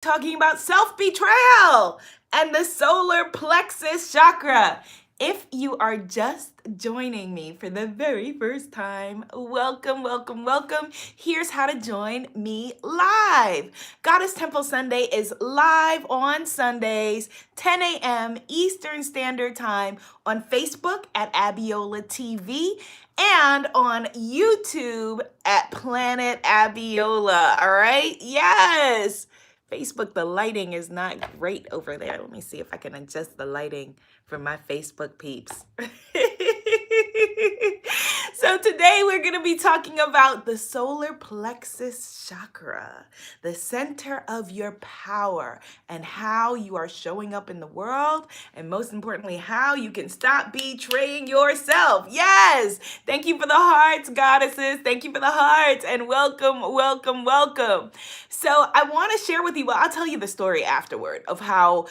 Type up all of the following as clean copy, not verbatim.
talking about self-betrayal and the solar plexus chakra. If you are just joining me for the very first time, welcome, welcome, welcome. Here's how to join me live. Goddess Temple Sunday is live on Sundays, 10 a.m. Eastern Standard Time on Facebook at Abiola TV and on YouTube at Planet Abiola. All right? Yes. Facebook, the lighting is not great over there. Let me see if I can adjust the lighting for my Facebook peeps. So today we're going to be talking about the solar plexus chakra, the center of your power, and how you are showing up in the world, and most importantly, how you can stop betraying yourself. Yes! Thank you for the hearts, goddesses. Thank you for the hearts, and welcome, welcome, welcome. So I want to share with you, well, I'll tell you the story afterward of how,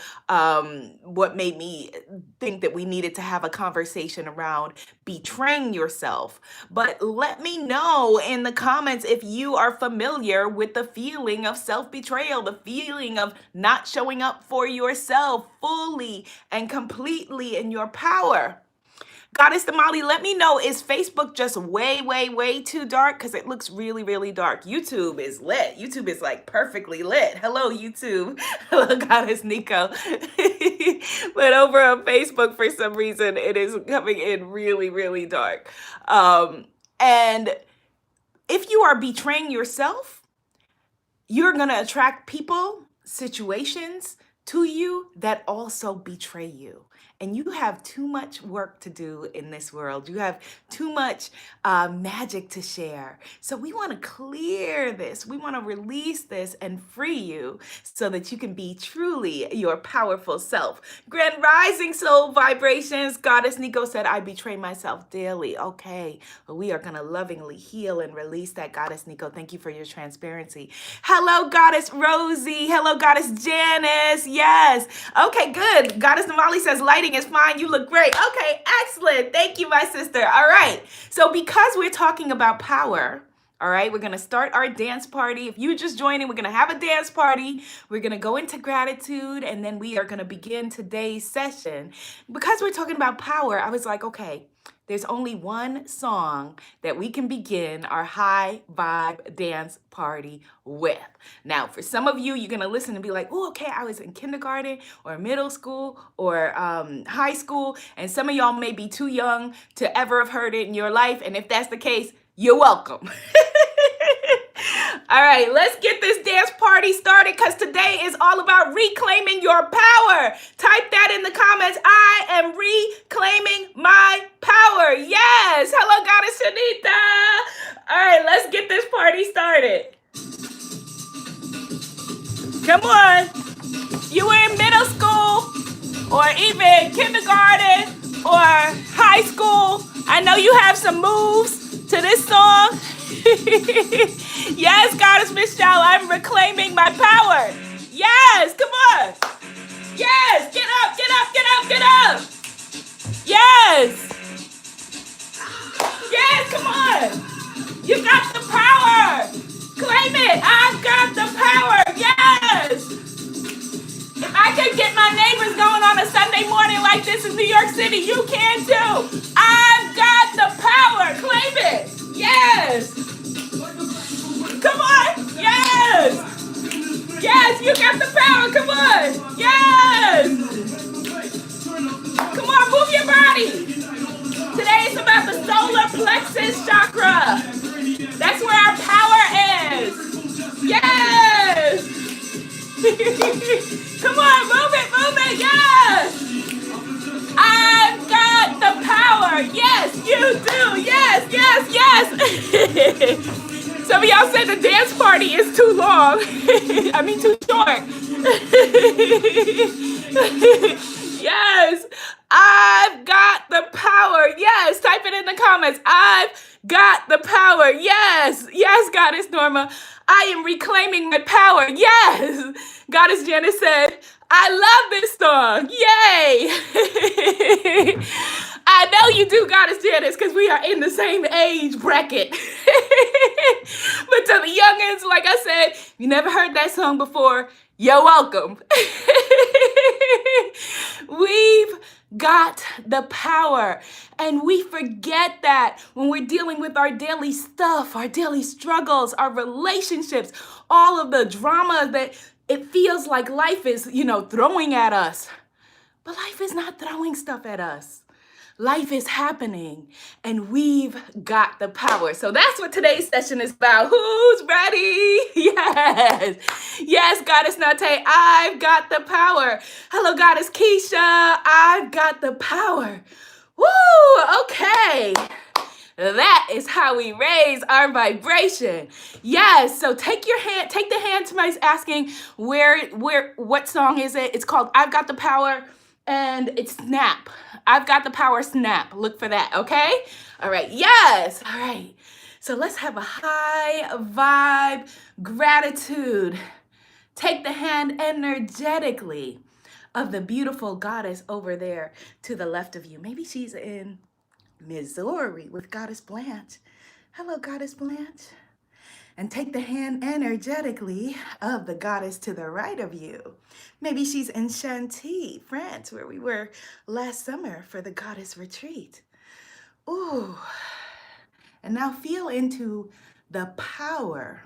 what made me think that we needed to have a conversation around betraying yourself. But let me know in the comments if you are familiar with the feeling of self-betrayal, the feeling of not showing up for yourself fully and completely in your power. Goddess Damali, let me know, is Facebook just way, way, way too dark? Because it looks really, really dark. YouTube is lit. YouTube is like perfectly lit. Hello, YouTube. Hello, Goddess Nico. But over on Facebook, for some reason, it is coming in really, really dark. And if you are betraying yourself, you're going to attract people, situations to you that also betray you. And you have too much work to do in this world. You have too much magic to share. So we want to clear this. We want to release this and free you so that you can be truly your powerful self. Grand Rising Soul Vibrations. Goddess Nico said, I betray myself daily. Okay, well, we are going to lovingly heal and release that, Goddess Nico. Thank you for your transparency. Hello, Goddess Rosie. Hello, Goddess Janice. Yes. Okay, good. Goddess Namali says, lighting is fine. You look great. Okay, excellent. Thank you, my sister. All right. So because we're talking about power, all right, we're going to start our dance party. If you're just joining, we're going to have a dance party. We're going to go into gratitude, and then we are going to begin today's session. Because we're talking about power, I was like, okay, there's only one song that we can begin our high vibe dance party with. Now, for some of you, you're going to listen and be like, oh, okay, I was in kindergarten or middle school or high school. And some of y'all may be too young to ever have heard it in your life. And if that's the case, you're welcome. All right, let's get this dance party started because today is all about reclaiming your power. Type that in the comments. I am reclaiming my power. Yes. Hello, Goddess Shanita. All right, let's get this party started. Come on. You were in middle school or even kindergarten or high school. I know you have some moves to this song. Yes, Goddess Michelle, I'm reclaiming my power. Yes, come on. Yes, get up, get up, get up, get up. Yes. Yes, come on. You got the power. Claim it. I've got the power. Yes. If I can get my neighbors going on a Sunday morning like this in New York City, you can too. I've got the power. Claim it. Yes. Come on. Yes. Yes, you got the power. Come on. Yes. Come on, move your body. Today is about the solar plexus chakra. That's where our power is. Yes. Come on, move it, yes. I've got the power. Yes, you do. Yes, yes, yes. Some of y'all said the dance party is too long. I mean, too short. Yes, I've got the power. Yes, type it in the comments. I've got the power. Yes, yes, Goddess Norma. I am reclaiming my power. Yes, Goddess Janice said, I love this song. Yay. I know you do, Goddess Janice, because we are in the same age bracket. But to the youngins, like I said, you never heard that song before, You're welcome. We've got the power, and we forget that when we're dealing with our daily stuff, our daily struggles, our relationships, all of the drama that it feels like life is, throwing at us. But life is not throwing stuff at us. Life is happening, and we've got the power. So that's what today's session is about. Who's ready? Yes. Yes, Goddess Nate, I've got the power. Hello, Goddess Keisha. I've got the power. Woo, okay. That is how we raise our vibration. Yes, so take the hand somebody's asking what song is it? It's called I've Got the Power, and it's Snap. I've Got the Power, Snap. Look for that, okay? All right, yes, all right. So let's have a high vibe gratitude. Take the hand energetically of the beautiful goddess over there to the left of you. Maybe she's in Missouri with Goddess Blanche. Hello, Goddess Blanche. And take the hand energetically of the goddess to the right of you. Maybe she's in Chantilly, France, where we were last summer for the goddess retreat. Ooh. And now feel into the power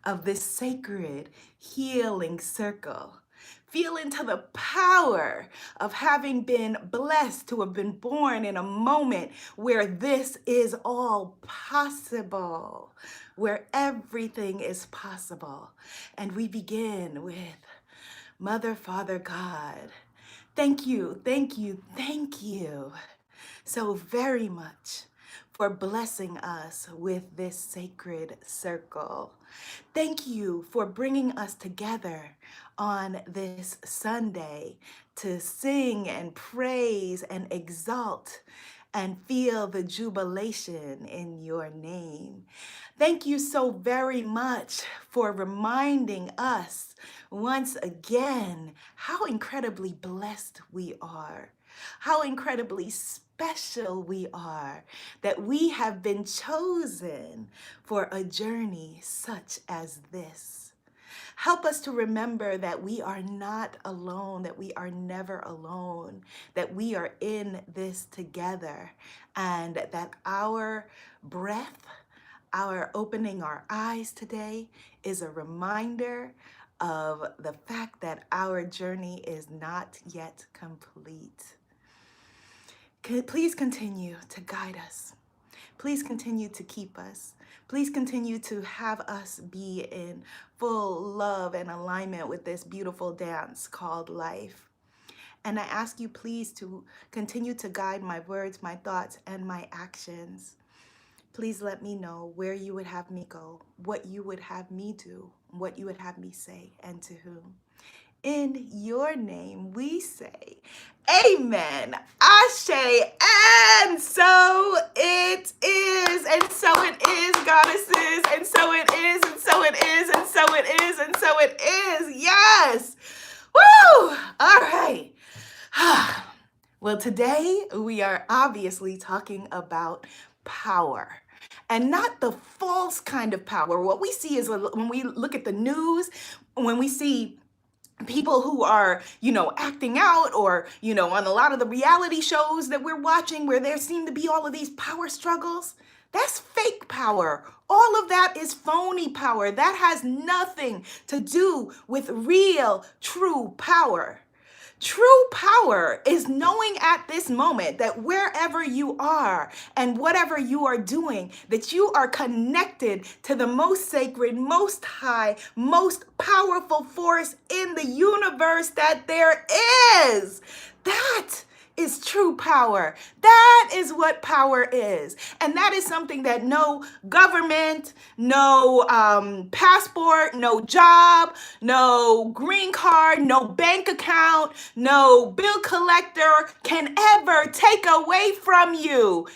of this sacred healing circle. Feel into the power of having been blessed to have been born in a moment where this is all possible, where everything is possible. And we begin with Mother, Father, God. Thank you, thank you, thank you so very much for blessing us with this sacred circle. Thank you for bringing us together on this Sunday to sing and praise and exalt and feel the jubilation in your name. Thank you so very much for reminding us once again how incredibly blessed we are, how incredibly special we are, that we have been chosen for a journey such as this. Help us to remember that we are not alone, that we are never alone, that we are in this together, and that our breath, our opening our eyes today is a reminder of the fact that our journey is not yet complete. Please continue to guide us. Please continue to keep us. Please continue to have us be in full love and alignment with this beautiful dance called life. And I ask you please to continue to guide my words, my thoughts, and my actions. Please let me know where you would have me go, what you would have me do, what you would have me say, and to whom. In your name we say, amen, ashe, and so it is, and so it is, goddesses, and so it is, and so it is, and so it is, and so it is, yes, woo, all right. Well, today we are obviously talking about power. And not the false kind of power. What we see is when we look at the news, when we see people who are, acting out or, on a lot of the reality shows that we're watching where there seem to be all of these power struggles, that's fake power. All of that is phony power. That has nothing to do with real, true power. True power is knowing at this moment that wherever you are and whatever you are doing, that you are connected to the most sacred, most high, most powerful force in the universe that there is. That is true power. That is what power is. And that is something that no government, no passport, no job, no green card, no bank account, no bill collector can ever take away from you.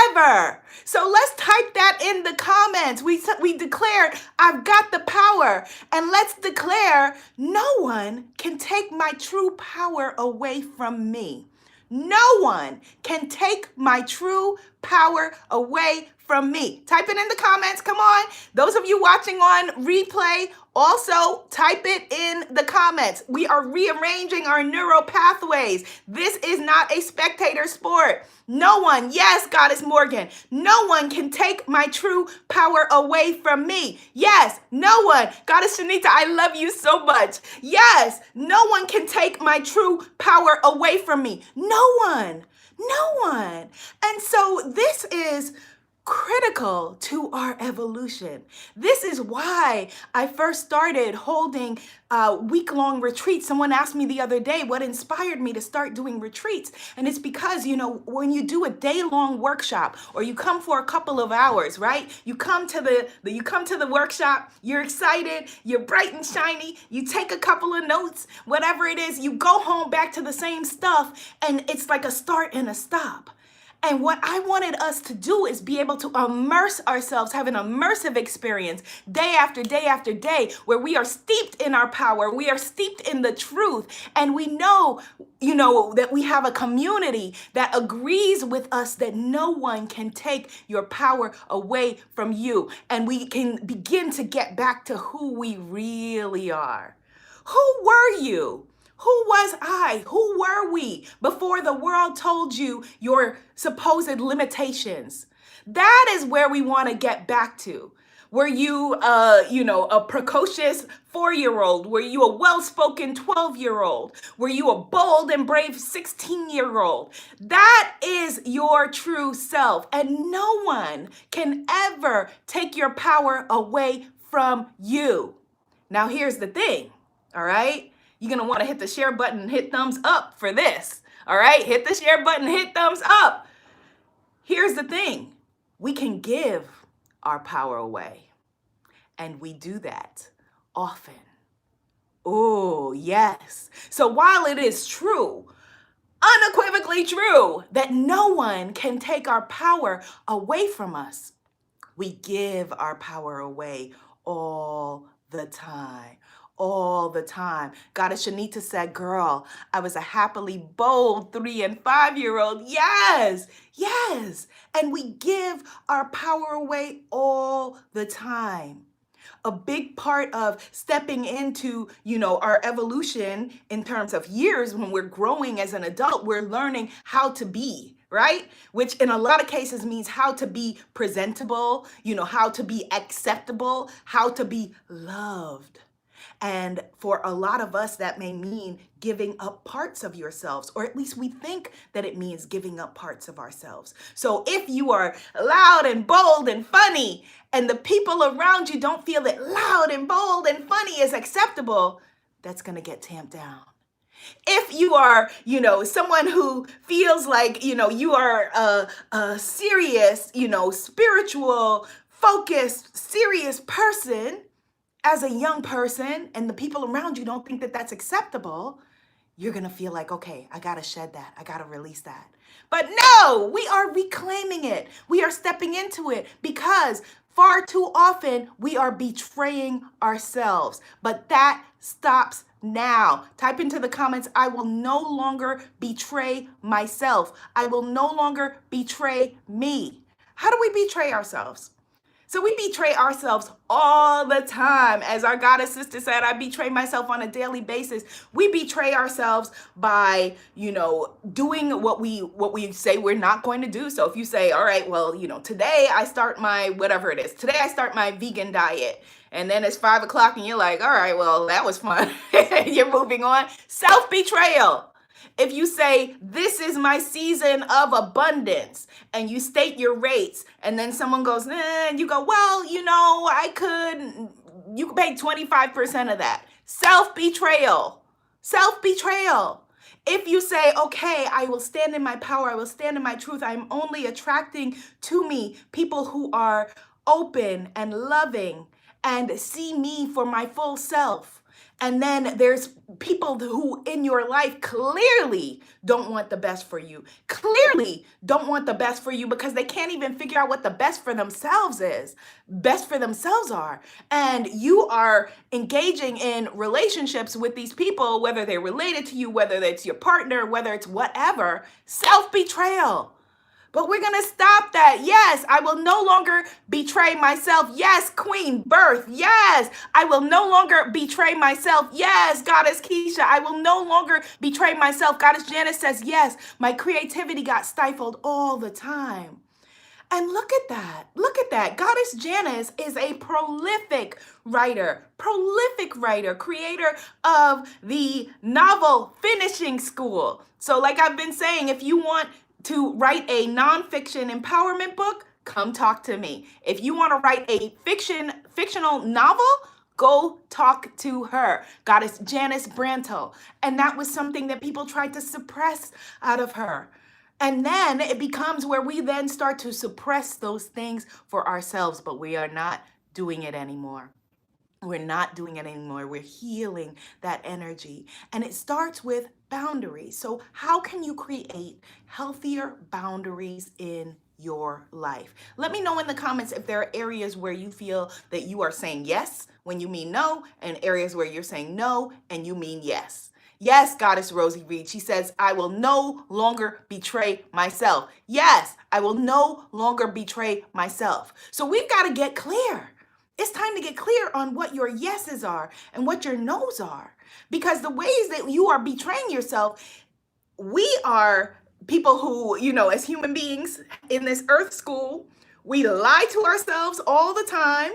Ever. So let's type that in the comments. We declared, I've got the power. And let's declare, no one can take my true power away from me. No one can take my true power away from me. Type it in the comments. Come on. Those of you watching on replay Also, type it in the comments. We are rearranging our neural pathways. This is not a spectator sport. No one, yes, Goddess Morgan, no one can take my true power away from me. Yes, no one. Goddess Shanita, I love you so much. Yes, no one can take my true power away from me. No one. No one. And so this is critical to our evolution. This is why I first started holding week-long retreats. Someone asked me the other day what inspired me to start doing retreats. And it's because, when you do a day-long workshop or you come for a couple of hours, right? You come to the workshop, you're excited, you're bright and shiny, you take a couple of notes, whatever it is, you go home back to the same stuff, and it's like a start and a stop. And what I wanted us to do is be able to immerse ourselves, have an immersive experience day after day after day, where we are steeped in our power, we are steeped in the truth, and we know, that we have a community that agrees with us that no one can take your power away from you. And we can begin to get back to who we really are. Who were you? Who was I? Who were we before the world told you your supposed limitations? That is where we want to get back to. Were you, a precocious 4-year-old? Were you a well-spoken 12-year-old? Were you a bold and brave 16-year-old? That is your true self, and no one can ever take your power away from you. Now, here's the thing, all right? You're going to want to hit the share button and hit thumbs up for this. All right? Hit the share button, hit thumbs up. Here's the thing. We can give our power away. And we do that often. Oh, yes. So while it is true, unequivocally true, that no one can take our power away from us, we give our power away all the time. All the time. Goddess Shanita said, girl, I was a happily bold 3 and 5-year-old. Yes, yes. And we give our power away all the time. A big part of stepping into, our evolution in terms of years, when we're growing as an adult, we're learning how to be, right? Which in a lot of cases means how to be presentable, how to be acceptable, how to be loved. And for a lot of us, that may mean giving up parts of yourselves, or at least we think that it means giving up parts of ourselves. So if you are loud and bold and funny, and the people around you don't feel that loud and bold and funny is acceptable, that's going to get tamped down. If you are, someone who feels like, you are a serious, spiritual, focused, serious person, as a young person, and the people around you don't think that that's acceptable, you're going to feel like, okay, I got to shed that. I got to release that. But no, we are reclaiming it. We are stepping into it, because far too often we are betraying ourselves. But that stops now. Type into the comments, I will no longer betray myself. I will no longer betray me. How do we betray ourselves? So we betray ourselves all the time. As our goddess sister said, I betray myself on a daily basis. We betray ourselves by, doing what we say we're not going to do. So if you say, all right, well, today I start my whatever it is. Today I start my vegan diet. And then it's 5 o'clock and you're like, all right, well, that was fun. You're moving on. Self-betrayal. If you say, this is my season of abundance, and you state your rates, and then someone goes, and you go, well, you could pay 25% of that. Self-betrayal. Self-betrayal. If you say, okay, I will stand in my power, I will stand in my truth, I'm only attracting to me people who are open and loving and see me for my full self. And then there's people who in your life clearly don't want the best for you. Clearly don't want the best for you because they can't even figure out what the best for themselves is. Best for themselves are. And you are engaging in relationships with these people, whether they're related to you, whether it's your partner, whether it's whatever. Self-betrayal. But we're going to stop that. Yes, I will no longer betray myself. Yes, Queen Birth. Yes, I will no longer betray myself. Yes, Goddess Keisha, I will no longer betray myself. Goddess Janice says, yes, my creativity got stifled all the time. And look at that. Look at that. Goddess Janice is a prolific writer, creator of the novel Finishing School. So like I've been saying, if you want to write a nonfiction empowerment book, come talk to me. If you want to write a fictional novel, go talk to her, Goddess Janice Brantel. And that was something that people tried to suppress out of her. And then it becomes where we then start to suppress those things for ourselves, but we are not doing it anymore. We're not doing it anymore. We're healing that energy. And it starts with boundaries. So how can you create healthier boundaries in your life? Let me know in the comments if there are areas where you feel that you are saying yes when you mean no, and areas where you're saying no and you mean yes. Yes, Goddess Rosie Reed. She says, I will no longer betray myself. Yes, I will no longer betray myself. So we've got to get clear. It's time to get clear on what your yeses are and what your nos are. Because the ways that you are betraying yourself, we are people who, as human beings in this earth school, we lie to ourselves all the time,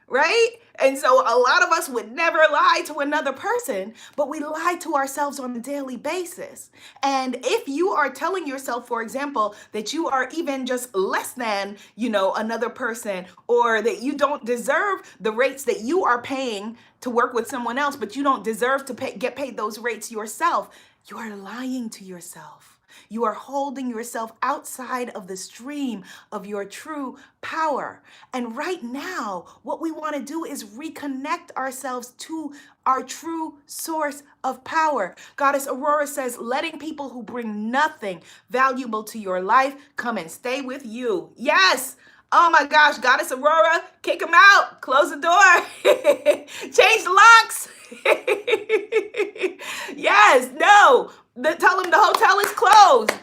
right? And so a lot of us would never lie to another person, but we lie to ourselves on a daily basis. And if you are telling yourself, for example, that you are even just less than, another person, or that you don't deserve the rates that you are paying to work with someone else, but you don't deserve to get paid those rates yourself, you are lying to yourself. You are holding yourself outside of the stream of your true power. And right now, what we want to do is reconnect ourselves to our true source of power. Goddess Aurora says, letting people who bring nothing valuable to your life come and stay with you. Yes. Oh my gosh, Goddess Aurora, kick them out, close the door, change the locks. Yes, no, tell them the hotel is closed.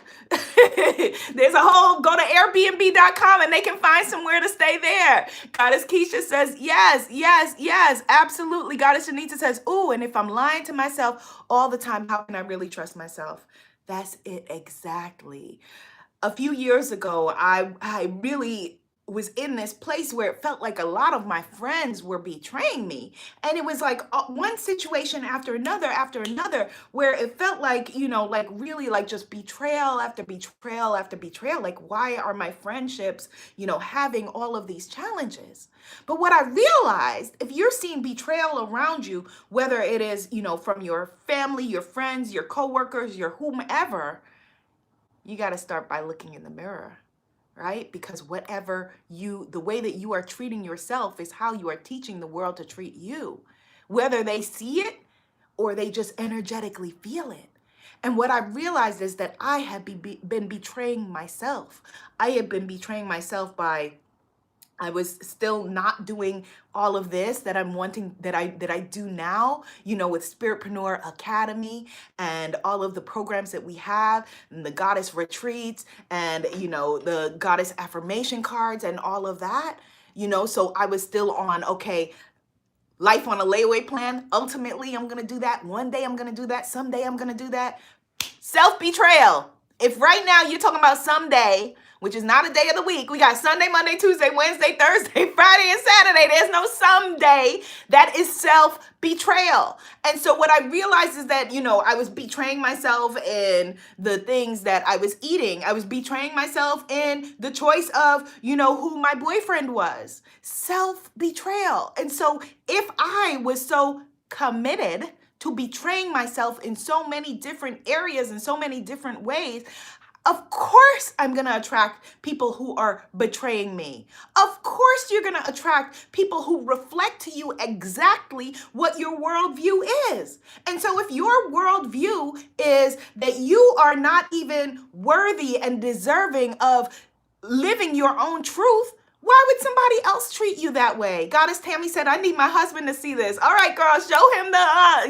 There's a whole, go to airbnb.com and they can find somewhere to stay there. Goddess Keisha says, yes, yes, yes, absolutely. Goddess Shanita says, ooh, and if I'm lying to myself all the time, how can I really trust myself? That's it exactly. A few years ago, I really was in this place where it felt like a lot of my friends were betraying me. And it was like one situation after another, where it felt like, like really like just betrayal after betrayal after betrayal. Like, why are my friendships, having all of these challenges? But what I realized, if you're seeing betrayal around you, whether it is, from your family, your friends, your coworkers, your whomever, you got to start by looking in the mirror, right? Because the way that you are treating yourself is how you are teaching the world to treat you, whether they see it or they just energetically feel it. And what I realized is that I had been betraying myself. I had been betraying myself by I was still not doing all of this that I'm wanting, that I do now, with Spiritpreneur Academy and all of the programs that we have, and the goddess retreats and, the goddess affirmation cards and all of that, so I was still on, okay, life on a layaway plan. Ultimately, I'm going to do that. One day I'm going to do that. Someday I'm going to do that. Self-betrayal. If right now you're talking about someday, which is not a day of the week, we got Sunday, Monday, Tuesday, Wednesday, Thursday, Friday, and Saturday. There's no someday. That is self-betrayal. And so what I realized is that, I was betraying myself in the things that I was eating. I was betraying myself in the choice of, who my boyfriend was. Self-betrayal. And so if I was so committed to betraying myself in so many different areas, in so many different ways, of course I'm going to attract people who are betraying me. Of course you're going to attract people who reflect to you exactly what your worldview is. And so if your worldview is that you are not even worthy and deserving of living your own truth, Why would somebody else treat you that way? Goddess Tammy said, I need my husband to see this. All right, girl, show him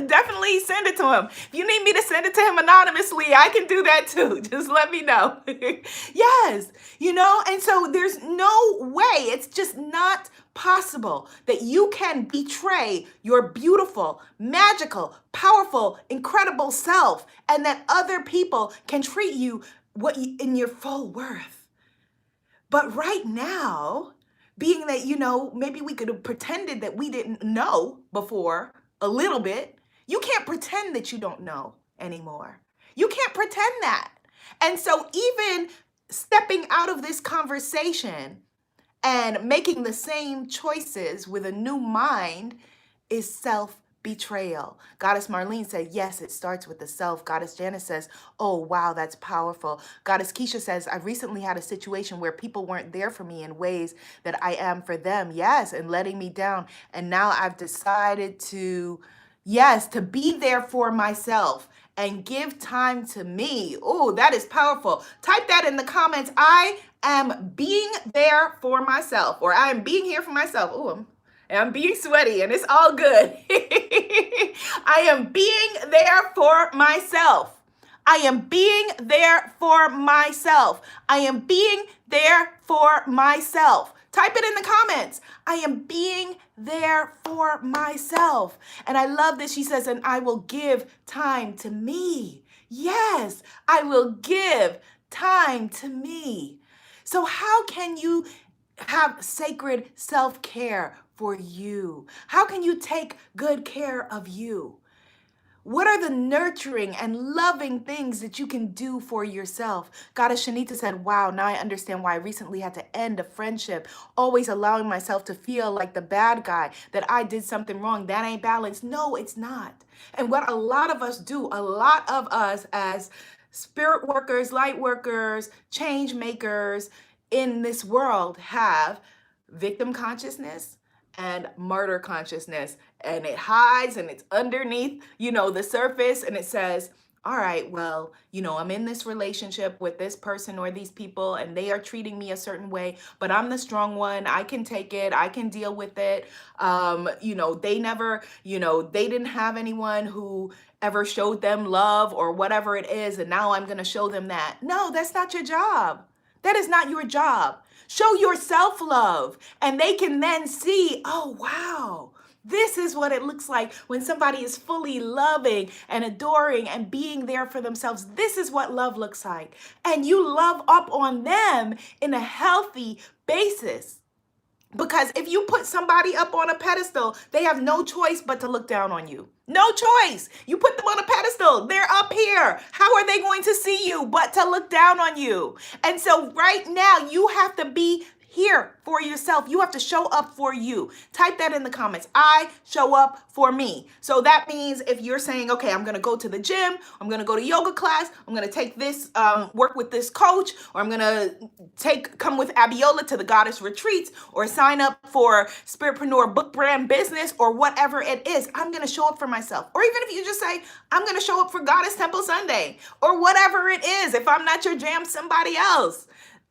definitely send it to him. If you need me to send it to him anonymously, I can do that too. Just let me know. Yes, and so there's no way, it's just not possible that you can betray your beautiful, magical, powerful, incredible self and that other people can treat you in your full worth. But right now, being that, maybe we could have pretended that we didn't know before a little bit, you can't pretend that you don't know anymore. You can't pretend that. And so even stepping out of this conversation and making the same choices with a new mind is self-betrayal. Goddess Marlene said, yes, it starts with the self. Goddess Janice says, oh, wow, that's powerful. Goddess Keisha says, I recently had a situation where people weren't there for me in ways that I am for them. Yes, and letting me down. And now I've decided to be there for myself and give time to me. Oh, that is powerful. Type that in the comments. I am being there for myself, or I am being here for myself. Oh, I'm being sweaty and it's all good. I am being there for myself. I am being there for myself. I am being there for myself. Type it in the comments. I am being there for myself. And I love this. She says, and I will give time to me. Yes, I will give time to me. So how can you have sacred self-care for you? How can you take good care of you? What are the nurturing and loving things that you can do for yourself? Goddess Shanita said, wow, now I understand why I recently had to end a friendship, always allowing myself to feel like the bad guy, that I did something wrong. That ain't balance. No, it's not. And what a lot of us do, a lot of us as spirit workers, light workers, change makers in this world have victim consciousness and martyr consciousness, and it hides and it's underneath, the surface, and it says, all right, well, I'm in this relationship with this person or these people and they are treating me a certain way, but I'm the strong one. I can take it. I can deal with it. They never, they didn't have anyone who ever showed them love or whatever it is, and now I'm going to show them that. No, that's not your job. That is not your job. Show yourself love, and they can then see, oh, wow, this is what it looks like when somebody is fully loving and adoring and being there for themselves. This is what love looks like. And you love up on them in a healthy basis. Because if you put somebody up on a pedestal, they have no choice but to look down on you. No choice. You put them on a pedestal. They're up here. How are they going to see you but to look down on you? And so right now you have to be here for yourself. You have to show up for you. Type that in the comments. I show up for me. So that means if you're saying, okay, I'm going to go to the gym, I'm going to go to yoga class, I'm going to take this, work with this coach, or I'm going to come with Abiola to the goddess retreats, or sign up for Spiritpreneur book brand business, or whatever it is, I'm going to show up for myself. Or even if you just say, I'm going to show up for Goddess Temple Sunday, or whatever it is, if I'm not your jam, somebody else.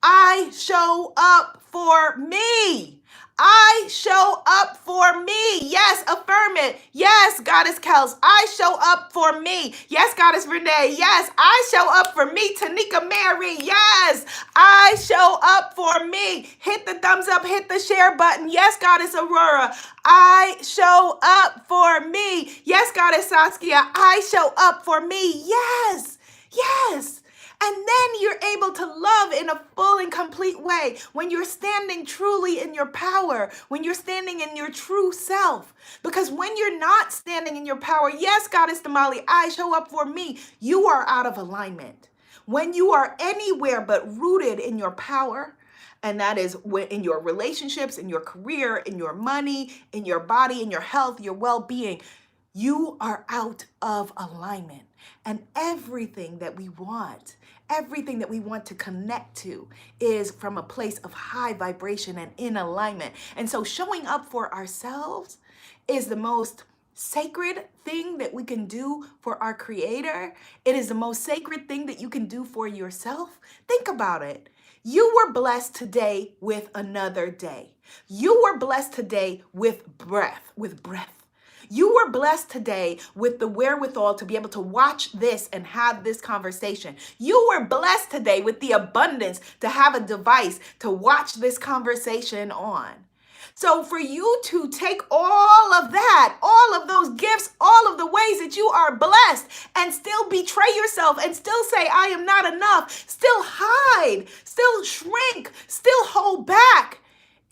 I show up for me. I show up for me. Yes, affirm it. Yes, Goddess Kels, I show up for me. Yes, Goddess Renee. Yes, I show up for me. Tanika Mary. Yes, I show up for me. Hit the thumbs up, hit the share button. Yes, Goddess Aurora. I show up for me. Yes, Goddess Saskia. I show up for me. Yes, yes. And then you're able to love in a full and complete way when you're standing truly in your power, when you're standing in your true self. Because when you're not standing in your power, yes, Goddess Damali, I show up for me, you are out of alignment. When you are anywhere but rooted in your power, and that is in your relationships, in your career, in your money, in your body, in your health, your well-being, you are out of alignment. And everything that we want to connect to is from a place of high vibration and in alignment. And so showing up for ourselves is the most sacred thing that we can do for our Creator. It is the most sacred thing that you can do for yourself. Think about it. You were blessed today with another day. You were blessed today with breath. You were blessed today with the wherewithal to be able to watch this and have this conversation. You were blessed today with the abundance to have a device to watch this conversation on. So for you to take all of that, all of those gifts, all of the ways that you are blessed and still betray yourself and still say, I am not enough, still hide, still shrink, still hold back,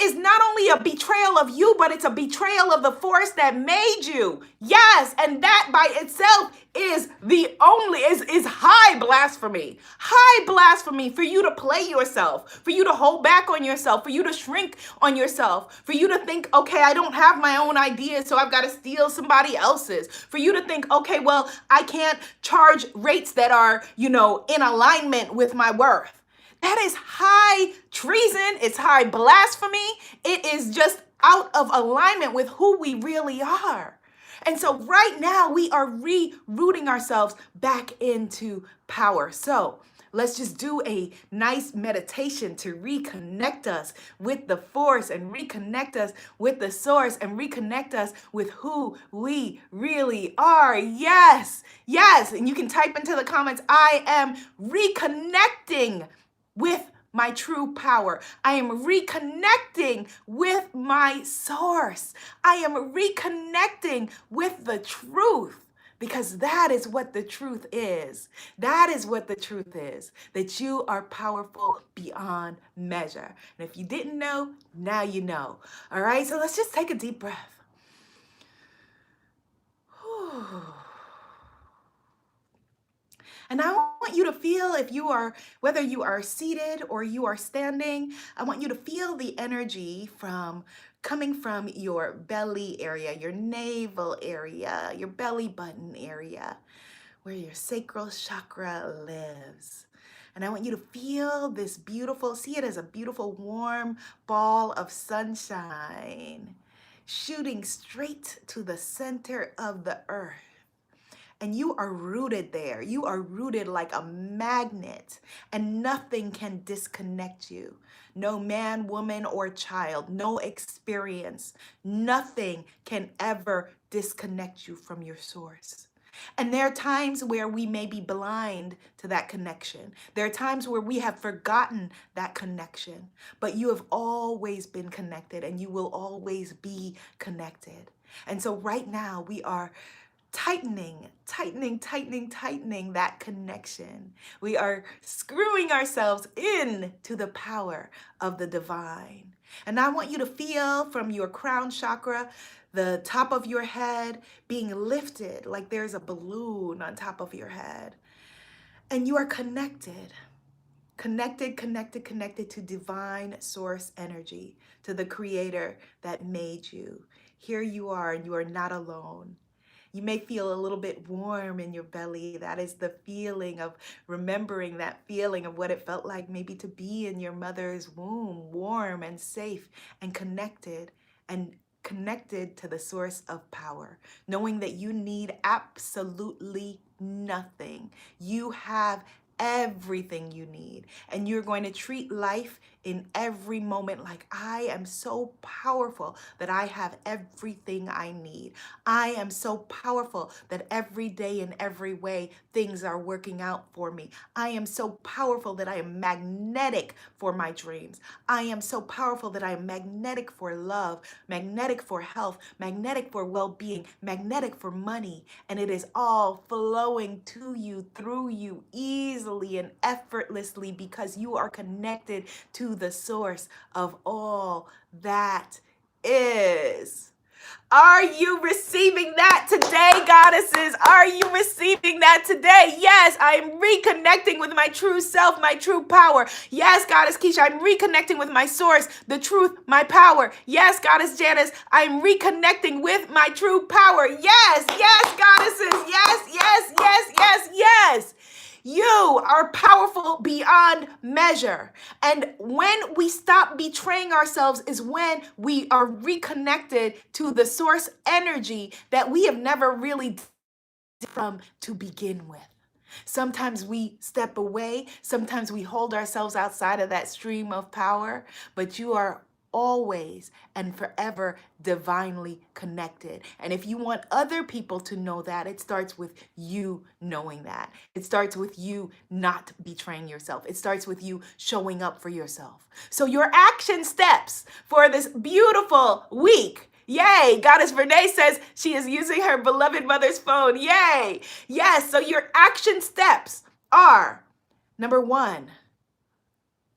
is not only a betrayal of you, but it's a betrayal of the force that made you. Yes, and that by itself is is high blasphemy. High blasphemy for you to play yourself, for you to hold back on yourself, for you to shrink on yourself, for you to think, okay, I don't have my own ideas, so I've got to steal somebody else's. For you to think, okay, well, I can't charge rates that are, in alignment with my worth. That is high treason. It's high blasphemy. It is just out of alignment with who we really are. And so right now we are rerouting ourselves back into power. So let's just do a nice meditation to reconnect us with the force and reconnect us with the source and reconnect us with who we really are. Yes, yes. And you can type into the comments, I am reconnecting with my true power. I am reconnecting with my source. I am reconnecting with the truth, because that is what the truth is. That is what the truth is, that you are powerful beyond measure. And if you didn't know, now you know. All right, so let's just take a deep breath. Whew. And I want you to feel, whether you are seated or you are standing, I want you to feel the energy coming from your belly area, your navel area, your belly button area, where your sacral chakra lives. And I want you to feel this see it as a beautiful warm ball of sunshine shooting straight to the center of the earth. And you are rooted there. You are rooted like a magnet, and nothing can disconnect you. No man, woman, or child, no experience, nothing can ever disconnect you from your source. And there are times where we may be blind to that connection. There are times where we have forgotten that connection, but you have always been connected and you will always be connected. And so right now we are tightening that connection. We are screwing ourselves in to the power of the divine. And I want you to feel from your crown chakra, the top of your head being lifted like there's a balloon on top of your head. And you are connected to divine source energy, to the Creator that made you. Here you are, and you are not alone. You may feel a little bit warm in your belly. That is the feeling of remembering that feeling of what it felt like maybe to be in your mother's womb, warm and safe and connected to the source of power, knowing that you need absolutely nothing. You have everything you need, and you're going to treat life in every moment like, I am so powerful that I have everything I need. I am so powerful that every day in every way things are working out for me. I am so powerful that I am magnetic for my dreams. I am so powerful that I am magnetic for love, magnetic for health, magnetic for well-being, magnetic for money, and it is all flowing to you, through you, easily and effortlessly, because you are connected to the source of all that is. Are you receiving that today, goddesses? Are you receiving that today? Yes, I am reconnecting with my true self, my true power. Yes, Goddess Keisha, I'm reconnecting with my source, the truth, my power. Yes, Goddess Janice, I'm reconnecting with my true power. Yes, yes, goddesses. Yes, yes, yes, yes, yes. You You are powerful beyond measure. And when we stop betraying ourselves is when we are reconnected to the source energy that we have never really from to begin with. Sometimes we step away, sometimes we hold ourselves outside of that stream of power, but you are always and forever divinely connected. And if you want other people to know that, it starts with you knowing that. It starts with you not betraying yourself. It starts with you showing up for yourself. So your action steps for this beautiful week. Yay! Goddess Vernay says she is using her beloved mother's phone. Yay! Yes, so your action steps are, number 1,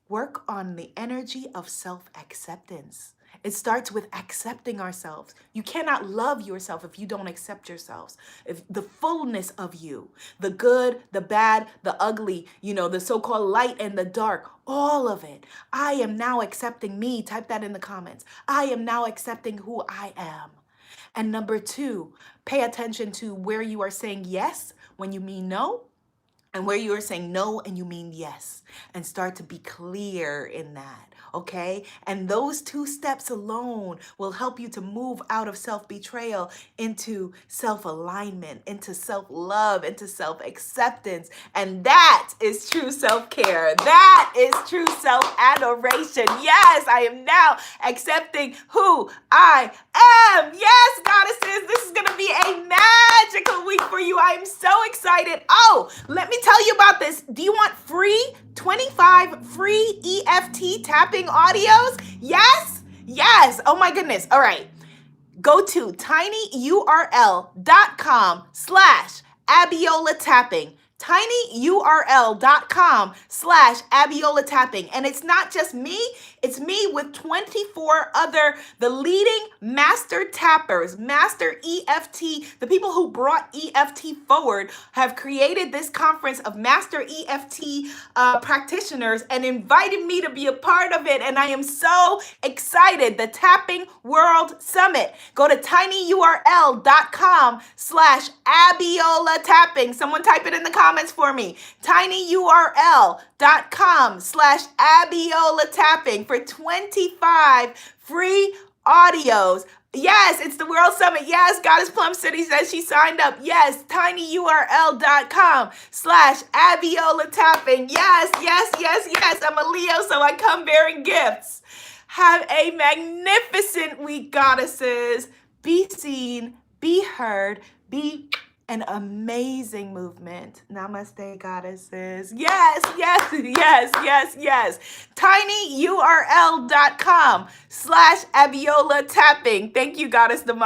work on the energy of self-acceptance. It starts with accepting ourselves. You cannot love yourself if you don't accept yourselves. If the fullness of you, the good, the bad, the ugly, the so-called light and the dark, all of it. I am now accepting me. Type that in the comments. I am now accepting who I am. And number 2, pay attention to where you are saying yes when you mean no, and where you are saying no and you mean yes, and start to be clear in that, okay? And those 2 steps alone will help you to move out of self-betrayal into self-alignment, into self-love, into self-acceptance. And that is true self-care. That is true self-adoration. Yes, I am now accepting who I am. Yes, goddesses, this is going to be a magical week for you. I am so excited. Oh, let me tell you about this. Do you want free 25 free EFT tapping audios? Yes? Yes. Oh my goodness. All right. Go to tinyurl.com/Abiola tapping. tinyurl.com/Abiola tapping. And it's not just me, it's me with 24 other, the leading master tappers, master EFT, the people who brought EFT forward have created this conference of master EFT practitioners and invited me to be a part of it. And I am so excited. The Tapping World Summit. Go to tinyurl.com/Abiola tapping. Someone type it in the comments for me. tinyurl.com/Abiola tapping for 25 free audios. Yes, it's the World Summit. Yes, Goddess Plum City says she signed up. Yes, tinyurl.com/Abiola tapping. Yes, yes, yes, yes. I'm a Leo, so I come bearing gifts. Have a magnificent week, goddesses. Be seen, be heard, be an amazing movement. Namaste, goddesses. Yes, yes, yes, yes, yes. tinyurl.com/Abiola tapping. Thank you, Goddess Demar.